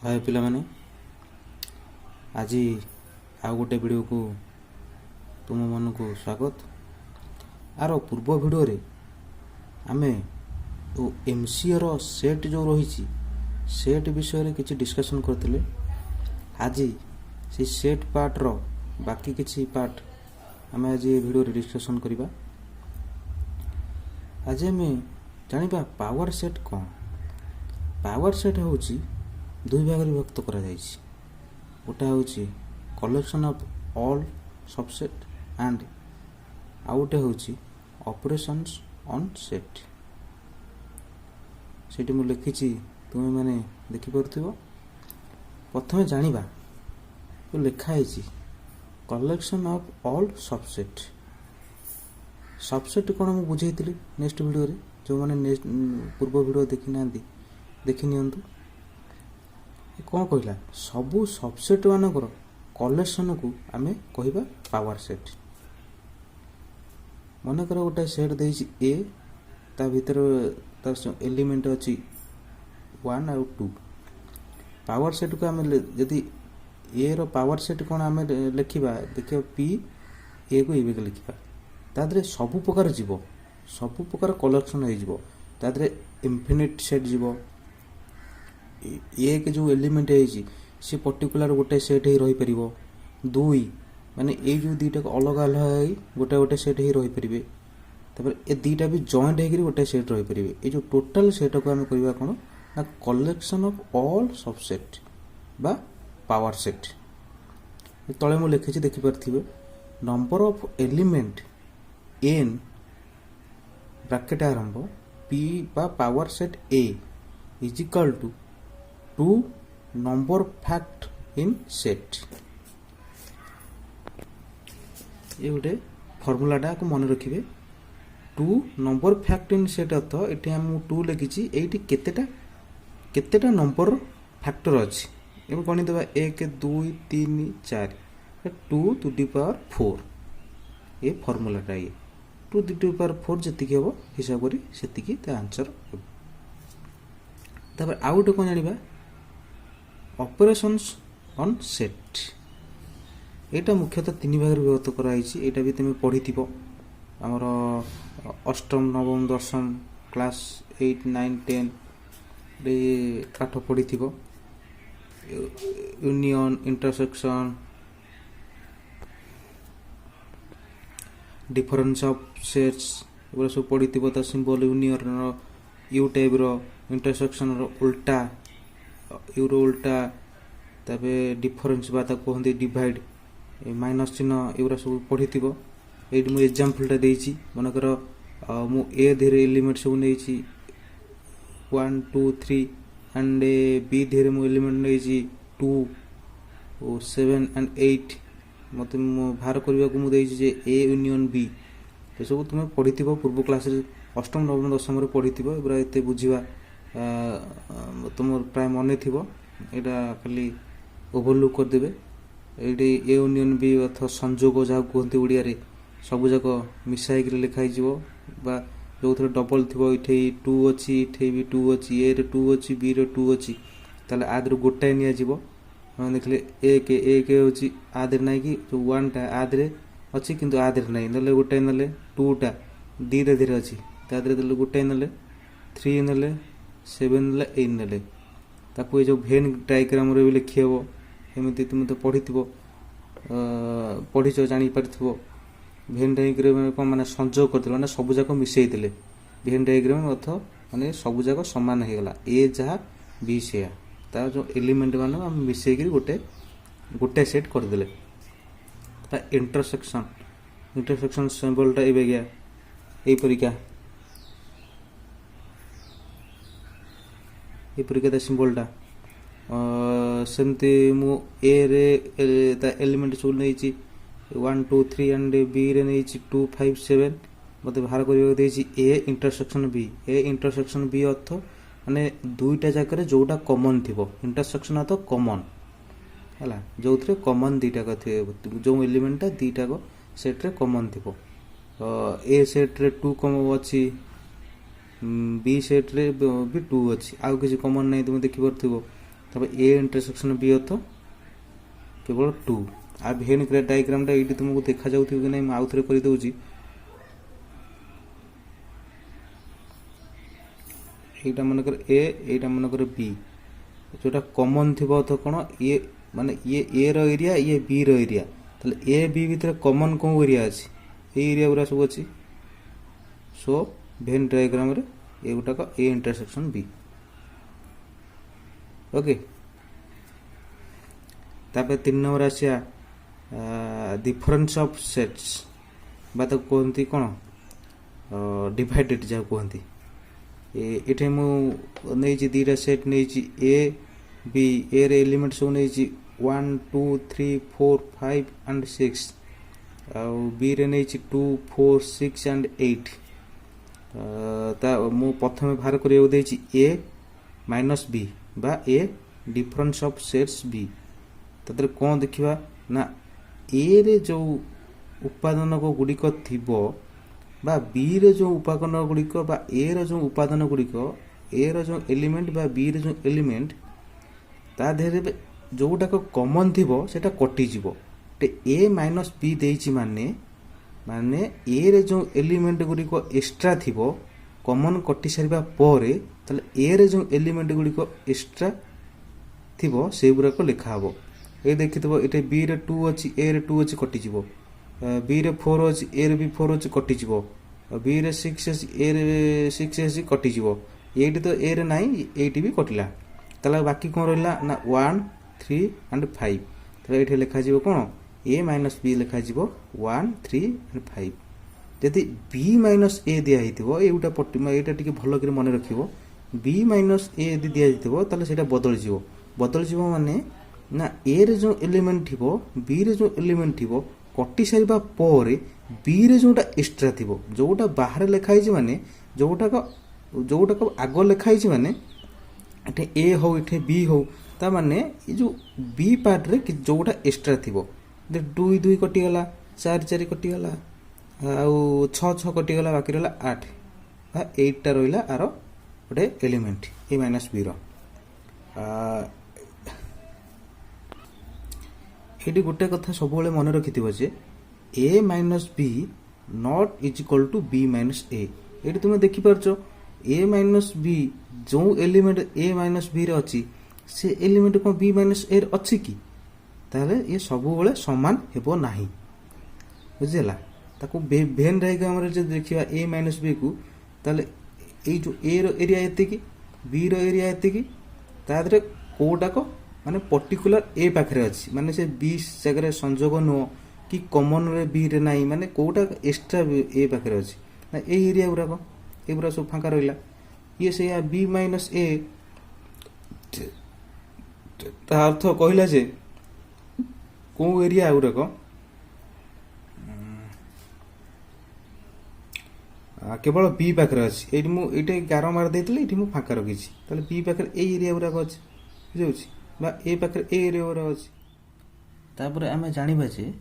हाय पिलामाने आज आउ गोटे वीडियो को तुम मन को स्वागत। आर पूर्व वीडियो रे आमे तो एमसीए रो सेट जो रही सेट विषय रे किछि डिस्कशन करथिले। आज से सेट पार्ट रो बाकी किछि पार्ट आमे आज वीडियो रे डिस्कशन करिबा। आज आमे जानिबा पावर सेट कोन। पावर सेट होची दुई भाग विभक्त करा जाइछि। गोटा होची collection of all subset and आउटे होची ऑपरेशंस ऑन सेट। सेठी मु लिखिछि तुमे माने देखि परथिबो। प्रथमे जानिबा तो लिखा है collection of all subset. Subset कोन मु बुझैतिली नेक्स्ट वीडियो रे जो माने पूर्व वीडियो देखि नांदी देखि नियंतु। कौन कहला सबू सबसेट मानकर कलेक्शन को आमे कहबा पावर सेट। मन कर गोटे सेट देछि ए ता भीतर तार एलिमेंट अछि 1 और 2। पावर सेट को आमे यदि ए रो पावर सेट कोन आमे लिखिबा देखियो पी ए को ए लिखिबा तादरे सबु प्रकार जीवो सबु प्रकार कलेक्शन हो जीवो तादरे इनफिनिट सेट जीवो। एक जो एलिमेंट है सी पर्टिकुलर गोटे सेट ही रही परिबो। दुई माने ए जो दीटा अलग अलग गोटे गोटे सेट ही रही परिबे। तपर ए दीटा भी जॉइंट हेकरी गोटे सेट रही परिबे। ए जो टोटल सेट को हम कहबा कोन ना कलेक्शन ऑफ ऑल सबसेट बा पावर सेट। तळे मु लिखिछि देखि परथिबे number of element n bracket आरंभ पी बा power set A is equal to 2 number fact in set। ये गोटे फॉर्मूलाटा को मन रखिबे 2 number fact in set अर्थ एठी हम 2 लिखिछि। एठी केतेटा नंबर फैक्टर अछि एम गणि देबा 1 2 3 4 2 टू द पावर 4। ये फॉर्मूलाटा ये 2 टू द पावर 4 जति के हो हिसाब करी सेति की त आंसर हो। तब आउट कोन जानिबा ऑपरेशंस ऑन सेट। एटा मुख्यतः तीन भाग विभक्त कराइछि। एटा भी तुम पढ़िथिबो हमर अष्टम नवम दशम क्लास 8 9 10 रे पाठ पढ़िथिबो। Union intersection difference of sets एबो सब पढ़िथिबो। त सिंबल यूनियन रो यू टाइप रो इंटरसेक्शन रो उल्टा यूरो उल्टा तबे डिफरेंस बाता कहते डिवाइड माइनस चिन्ह एवरा सब पढ़िथिबो। एठी मु एग्जांपलटा देइछि मनकर मु ए धीरे एलिमेंट सब नेइछि 1 2 3 एंड बी धीरे मु एलिमेंट नेइछि 2 ओ 7 एंड 8 मते मु भार करबा को मु देइछि जे ए यूनियन बी। ए सब तुमे पढ़िथिबो पूर्व क्लास रे अष्टम नवम दशम रे पढ़िथिबो। एबरा एते बुझिबा तुम प्राय मन थी एटा खाली ओवरलुक कर देबे। एडी ए यूनियन बी अथ संजोग जहा कहते ओडिया रे सब जाक मिसाई के लिखाई जीवो बा जो थरे डबल थिबो इठे 2 अछि इठे भी 2 अछि ए रे 2 अछि बी रे 2 अछि ताले आदर गोटाय निया जीवो। हम देखले ए के होछि आदर नै कि जो 1 टा आदरे अछि किंतु आदर नै नले गोटाय नले 2 टा डी रे धीरे अछि तादरे दले गोटाय नले 3 नले 7 नले 8 नले ताको ए जो वेन डायग्राम रे लिखियबो एमिति तुम तो पढ़िथिबो पढ़िचो जानि परथिबो। वेन डायग्राम को माने संजोग करथिबो माने सब जाक मिसै देले वेन डायग्राम अर्थ माने सब जाक समान हे गला ए जहा बी से ता जो एलिमेंट माने हम मिसै करी गोटे सेट कर देले। ता इंटरसेक्शन सिंबलटा एबे गया ए परीक्षा ये परीक्षा सिंबलटा सेमती मु ए रे ता एलिमेंट सब नेछि 1 2 3 एंड बी रे नेछि 2 5 7 मते बाहर करियो देछि ए इंटरसेक्शन बी अर्थ माने दुईटा जाक रे जोटा कॉमन थिबो इंटरसेक्शन तो कॉमन हला जोथरे कॉमन दीटा का थे जो एलिमेंट दीटा को सेट रे कॉमन थिबो। ए सेट रे 2 कॉमन अछि बी सेट रे भी 2 अछि आउ किसी कॉमन नै तुम देखि परथिबो तब ए इंटरसेक्शन बी अर्थ केवल 2 आ भेन डायग्राम ये तुमको देखा जाऊ कि नहीं आउ थे कर दूसरी यहाँ मनकर ए यहाँ मनकर बी जोटा कॉमन थी तो कौन ये माने ये ए रो एरिया ये बी रो एरिया ताले ए बी भितर कॉमन कौन एरिया अच्छी ये एरिया गुरा सब अच्छी सो भेन डायग्राम रे ए गुटाक ए इंटरसेक्शन बी ओके तापर 3 नंबर आसिया डिफरेंस ऑफ सेट्स बा तो कहती कौन डिवाइडेड जहाँ कहती ये मुझे दीटा सेट नहीं ए बी ए रे एलिमेंट सब नहीं 1 2 3 4 5 एंड 6 आउ बी रे नहीं 2 4 6 एंड 8 मु प्रथम बाहर कर ए माइनस बी बा ए डिफरेंस ऑफ सेट्स बी तादर कौन देखा ना ए रे जो उपादान गुड़िक थिबो बा बी रे जो उपादान गुड़िक बा ए रे जो उपादान गुड़िक ए रो जो एलिमेंट बा बी रे जो एलिमेंट ता देहरे जोटाक कॉमन थिबो सेटा कटि जिवो टे ए माइनस बी देइछि माने माने ए रे जो एलिमेंट गुड़िक एक्स्ट्रा थिबो कॉमन कटि सारिबा परे तले ए रे जो एलिमेंट गुड़िक एक्स्ट्रा थिबो से गुड़ाक लिखा हबो ए देखिथबो एटे बी रे 2 अछि ए रे 2 अछि कटि जिवो बी रे 4 अछि ए रे भी 4 अछि कटि जिवो बी रे 6 अछि ए रे 6 अछि कटि जिवो एटी तो ए रे नाही एटी भी कटिला तला बाकी कोन रहला ना 1 3 एंड 5 तो एठी लिखा जिवो कोन ए माइनस बी लिखा जिवो 1 3 एंड 5 यदि बी माइनस ए दिया हिथिबो एउटा पट्टी एटा टिके भलो करे मन रखिबो बी माइनस ए यदि दिया हिथिबो तले सेटा बदल जिवो माने ना ए रे जो एलिमेंट थिबो बी रे जो एलिमेंट थिबो कटि सारिबा परे बी रे जोटा एक्स्ट्रा थिबो जोटा बाहर लिखाई छि माने जोटा को आगो लिखाई छि माने एठे ए हो एठे बी हो ता माने ये जो बी पार्ट रे जोटा एक्स्ट्रा थिबो दे 2 2 कटि गला 4 4 कटि गला आउ 6 6 कटि गला बाकी रहला 8 आ 8 टा रहला आरो गोटे एलिमेंट ए माइनस बी रो ये गोटे कथा सब मन रखि जे A minus B not is equal to B minus A ये तुम देखिपार ए माइनस बी जो एलिमेंट ए माइनस बी रे अच्छी से एलिमेंट कौन बी माइनस ए अच्छी कि ताले ये सब बेले सामान हेबो नाही बुझेला ताको भेन डायग्राम रे जे देखिबा ए माइनस बी को ताले ए जो ए रो एरिया एते की बी रो एरिया एते की तादरे कोटा को माने पर्टिकुलर ए पाखरे अछि माने से 20 जगह संजोग नो कि कॉमन रे बी रे नाही माने कोटा एक्स्ट्रा ए पाखरे अछि ना ए एरिया गुरा को ए गुरा सब फांका रहला ये से या बी माइनस ए ता अर्थ कहला जे को एरिया गुरा को केवल बी पाखरे अछि एठी मु एटे गारो मार देतले एठी मु फांका रखी छी ताले बी पाखरे ए एरिया गुरा को अछि बुझौछि बा ए पाखरे ए एरिया गुरा अछि तापर आमे जानिबा जे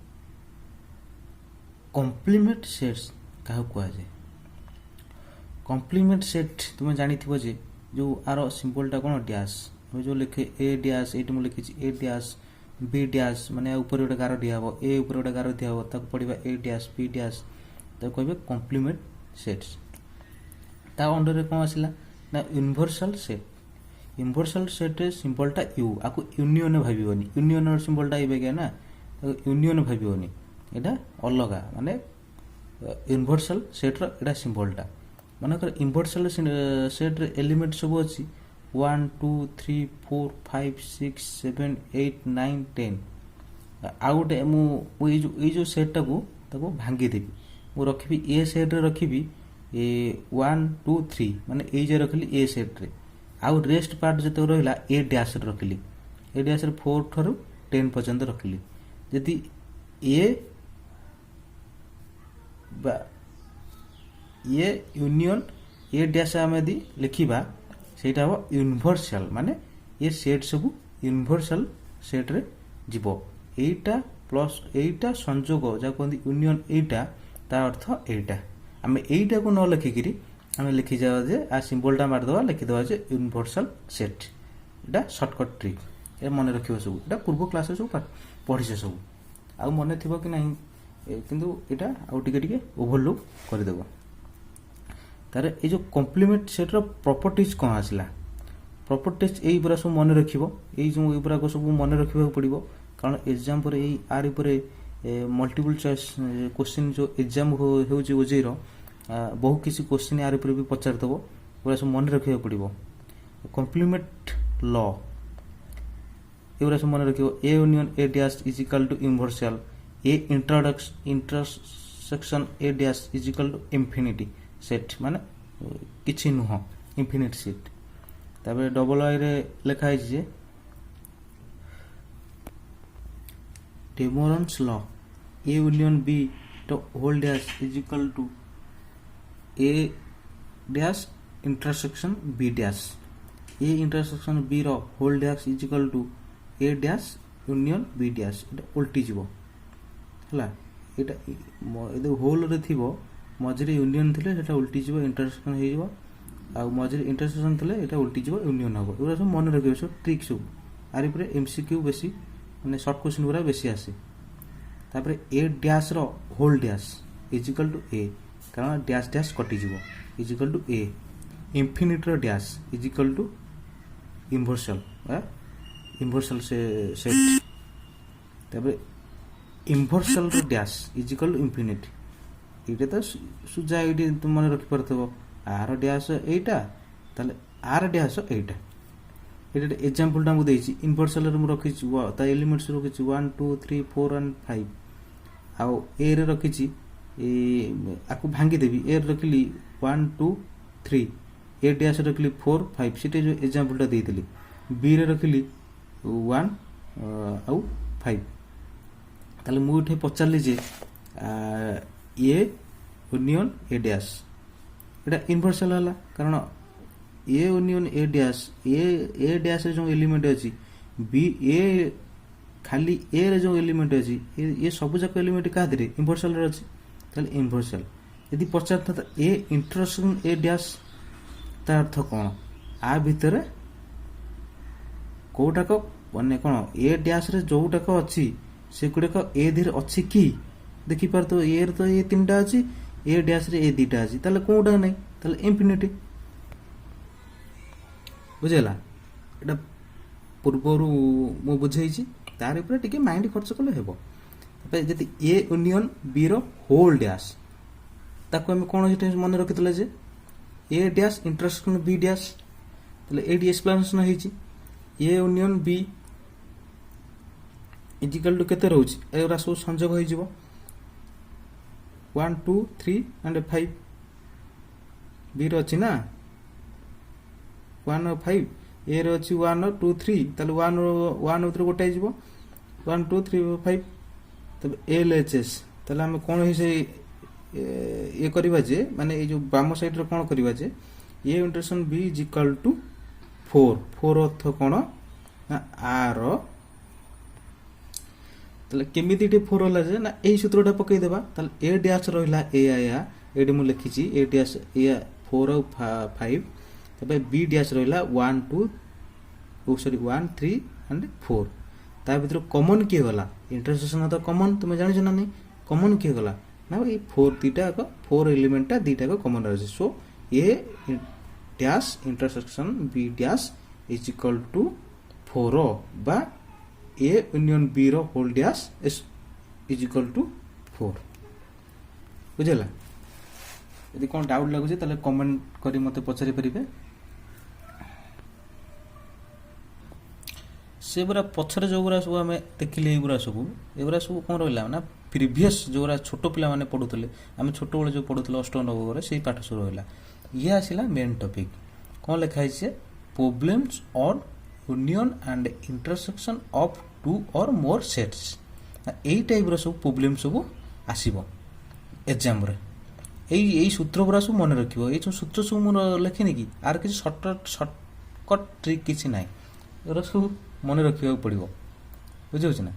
कॉम्प्लीमेंट सेट्स काहू कुआ जाय कॉम्प्लीमेंट सेट तुम जानी थी जे जो आर सिंबलटा कौन डैश जो लिखे ए डैश ये लिखी ए डैश बी डैश माने ऊपर गोटे गार दिहब ए ऊपर गोटे गार दिहब ताको पड़िबा ए डैश बी डैश ताको कहबे कॉम्प्लीमेंट सेट्स ता अंडर रे कोन आसिला ना यूनिवर्सल सेट रे सिंबलटा यू आको यूनियन भाबिबोनी यूनियन सिंबलटा इबे के ना यूनियन भाबिबोनी एटा अलगा माने यूनिवर्सल सेट रो एटा सिंबलटा मनकर यूनिवर्सल सेट रे एलिमेंट सब अछि 1 2 3 4 5 6 7 8 9 10 आउट मु ए जो सेट ताको भांगी देबी मु रखिबी ए सेट रे रखिबी ए 1 2 3 माने ए जे रखली ए सेट रे आउ रेस्ट पार्ट जते रहला ए डैश रे रखली ए डैश रे 4 थरु 10 पर्यंत रखली यदि ए बा ये यूनियन ए डैश आमे दी लिखिबा सेटा हो यूनिवर्सल माने ये सेट सब यूनिवर्सल सेट रे जीवो एटा प्लस एटा संयोग जा कोंदी यूनियन एटा ता अर्थ एटा आमे एटा को न लिखि करी आमे लिखि जावा जे आ सिंबलटा मार दवा लिखि दवा जे यूनिवर्सल सेट এটা ସର୍ଟକଟ୍ ଟ୍ରିକ୍ ଏ ମନେ ରଖିବ ସବୁ ଏଇଟା ପୂର୍ବ କ୍ଲାସ୍ରେ ସବୁ ପଢ଼ିଛେ ସବୁ ଆଉ ମନେ ଥିବ କି ନାହିଁ କିନ୍ତୁ ଏଇଟା ଆଉ ଟିକେ ଟିକେ ଓଭରଲୁକ୍ କରିଦେବ ତାର ଏଇ ଯେଉଁ କମ୍ପ୍ଲିମେଣ୍ଟ ସେଟ୍ର ପ୍ରପର୍ଟିଜ୍ କ'ଣ ଆସିଲା ପ୍ରପର୍ଟିଜ୍ ଏଇଗୁଡ଼ା ସବୁ ମନେ ରଖିବ ଏଇ ଯେଉଁ ଏଗୁଡ଼ାକ ସବୁ ମନେ ରଖିବାକୁ ପଡ଼ିବ କାରଣ ଏକ୍ଜାମ୍ ପରେ ଏଇ ଆରି ଉପରେ ମଲ୍ଟିପୁଲ୍ ଚଏସ୍ କୋଶ୍ଚିନ୍ ଯେଉଁ ଏକ୍ଜାମ୍ ହେଉଛି ଓଜେଇର ବହୁ କିଛି କୋଶ୍ଚିନ୍ ଆରି ଉପରେ ବି ପଚାରିଦେବ ଏଗୁଡ଼ା ସବୁ ମନେ ରଖିବାକୁ ପଡ଼ିବ କମ୍ପ୍ଲିମେଣ୍ଟ ଲ ଏଗୁଡ଼ା ସବୁ ମନେ ରଖିବ A union A dash is equal to universal A intersection A dash is equal to infinity set ମାନେ କିଛି ନୁହଁ ଇନଫିନିଟି ସେଟ୍ ତାପରେ ଡବଲ ଆଇରେ ଲେଖା ହେଇଛି ଯେ De Morgan's law A union B ଟ whole dash is equal to A dash intersection B dash A intersection B ର whole dash is equal to A dash union B dash ଏଇଟା ଓଲଟିଯିବ ହେଲା ଏଇଟା ଯଦି ହୋଲ୍ରେ ଥିବ ମଝିରେ ୟୁନିୟନ୍ ଥିଲେ ସେଟା ଓଲଟିଯିବ ଇଣ୍ଟରସେକ୍ସନ୍ ହେଇଯିବ ଆଉ ମଝିରେ ଇଣ୍ଟରସେକ୍ସନ୍ ଥିଲେ ଏଇଟା ଓଲଟିଯିବ ୟୁନିୟନ୍ ହେବ ଏଗୁଡ଼ା ସବୁ ମନେ ରଖିବେ ସବୁ ଟ୍ରିକ୍ ସବୁ ଆରି ଉପରେ MCQ ବେଶୀ ମାନେ ସର୍ଟ କୋଶ୍ଚିନ୍ ଗୁଡ଼ା ବେଶୀ ଆସେ ତାପରେ ଏ ଡ୍ୟାସ୍ର whole dash is equal to A କାରଣ ଡ୍ୟାସ୍ ଡ୍ୟାସ୍ କଟିଯିବ ଇଜ୍ ଇକାଲ୍ ଟୁ ଏ ଇନଫିନିଟ୍ର dash is equal to universal universal set ତାପରେ ଇନଭର୍ସାଲ୍ର dash is equal to infinite এইটা তো সুজা এইটি তুমি মনে রখিপারথব আর ড্যাশ এইটা তাহলে আর ড্যাশ এইটা এটা এক্সাম্পলটা মু দেইছি ইনভার্সালরে মু রখিছি তা এলিমেন্টস রখিছি 1 2 3 4 and 5 আও এ রে রখিছি আকু ভাঙ্গি দেবি এ রখিলি 1 2 3 এ ড্যাশ রখিলি 4 5 সেটা যে এক্সাম্পলটা দেইতলি বি রে রখিলি 1 আও 5 তাহলে মু এঠে পচারলি যে ए यूनियन ए डैश এটা ইনভার্সাল হলা কারণ A union A dash A dash रे जो एलिमेंट अछि बी ए खाली ए रे जो एलिमेंट अछि ये सब जाक एलिमेंट का दे इनवर्साल रे अछि ताले इनवर्साल यदि पचारता ए इंटरसेक्शन ए डैश तार अर्थ कोन आ भितरे कोटा को माने कोन ए डैश रे जोटा को अछि से गुडे को ए धीर अछि की देखि पार तो ए तो ये तीनटा अछि ए डैश रे ए दीटा अछि ताले कोटा नै ताले इंफिनिटी बुझेला एटा पूर्वरु मु बुझैछि तार ऊपर टिके माइंड खर्च कले हेबो तबे जति ए यूनियन बी रो होल डैश ताको हम कोन जेते मन रखितले जे A dash intersection B dash ताले एडी एक्सप्लेनेशन हेछि A union B equal to केते रहउछि एरा सब संयोग होई जिवो 1 2 3 and 5 बी रो अछि ना 1 और 5 ए रो अछि 1 2 3 ताले 1 उतर गोटाई जिवो 1 2 3 5 तब एलएचएस ताले हम कोन हे से ये करबा जे माने ए जो बाम साइड रो कोन करबा जे A intersection B is equal to 4 4 अर्थ कोन आर ताले केमिति टे 4 होला जे ना एही सूत्रटा पकई देबा ताले ए डैश रहिला ए आया एडी मु लिखिची ए डैश ए 4 और 5 तबे बी डैश रहिला 1 2 ओ सॉरी 1 3 and 4 ता भीतर कॉमन के होला इंटरसेक्शन तो कॉमन तुम जानि छ ना नहीं कॉमन के होला ना ए 4 तीटा को 4 एलिमेंट ता दीटा को कॉमन रहै so A dash intersection B dash is equal to 4 बा ए यूनियन बी रो whole dash is equal to 4 बुझला यदि कोन डाउट लागु जे तले कमेंट करी मते पछारी परिबे से बरा पछरे जो बरा सब हमें देखिले एबरा सब कोन रहला ना प्रीवियस जोरा छोटो पिला माने पढुतले हमें छोटो बेले जो पढुतले अष्टम नवम रे सेही पाठ शुरू होला ये आसिला मेन टॉपिक कोन लिखा है problems on union and intersection of two or more sets AE type रो सब प्रॉब्लम सब आसीबो एग्जाम रे एई सूत्र गुरा सब मन रखिबो एई जो सूत्र सब मन लिखिनि कि आर किछ शॉर्टकट ट्रिक किछ नाही एरा सब मन रखिबा पड़िबो बुझौ छ ना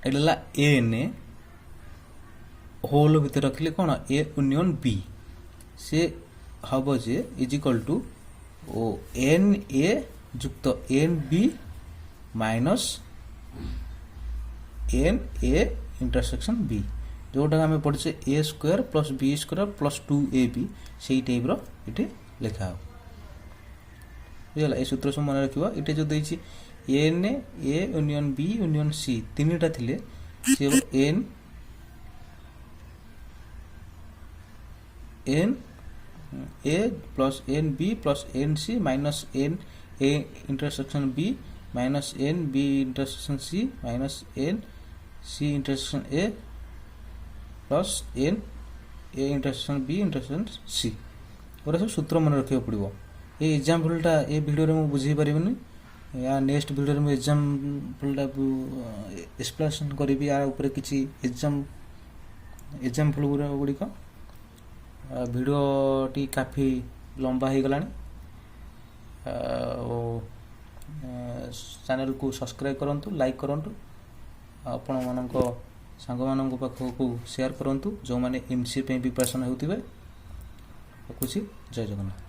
एला ए एन होल भीतर रखले कोन ए यूनियन बी से हबो जे इज इक्वल टू ओ एन ए ଯୁକ୍ତ n B minus n A intersection B जोटा आम पढ़े A square plus B square plus 2ab से टाइप ये लिखा हो बुझला। ये सूत्र सब मन रखा ये जो देती n A union B union C तीन टा थे n n A plus n B plus n C minus n A intersection B minus n B intersection C minus n C intersection A plus n A intersection B intersection C पूरा सब सूत्र मन रखा पड़ो। ये एग्जाम्पलटा ये video मुझे बुझे पारिनी या नेक्स्ट वीडियो में एग्जाम्पलटा एक्सप्लेनेशन करी या ऊपर किसी एग्जाम्पल गुड़िक वीडियो टी काफ़ी लंबा हो गला चैनल को सब्सक्राइब करूँ लाइक करूँ आपण मान सांग मान पाखक शेयर करूँ जो मैंने एमसीए प्रिपरेशन होते। रखुची जय जगन्नाथ।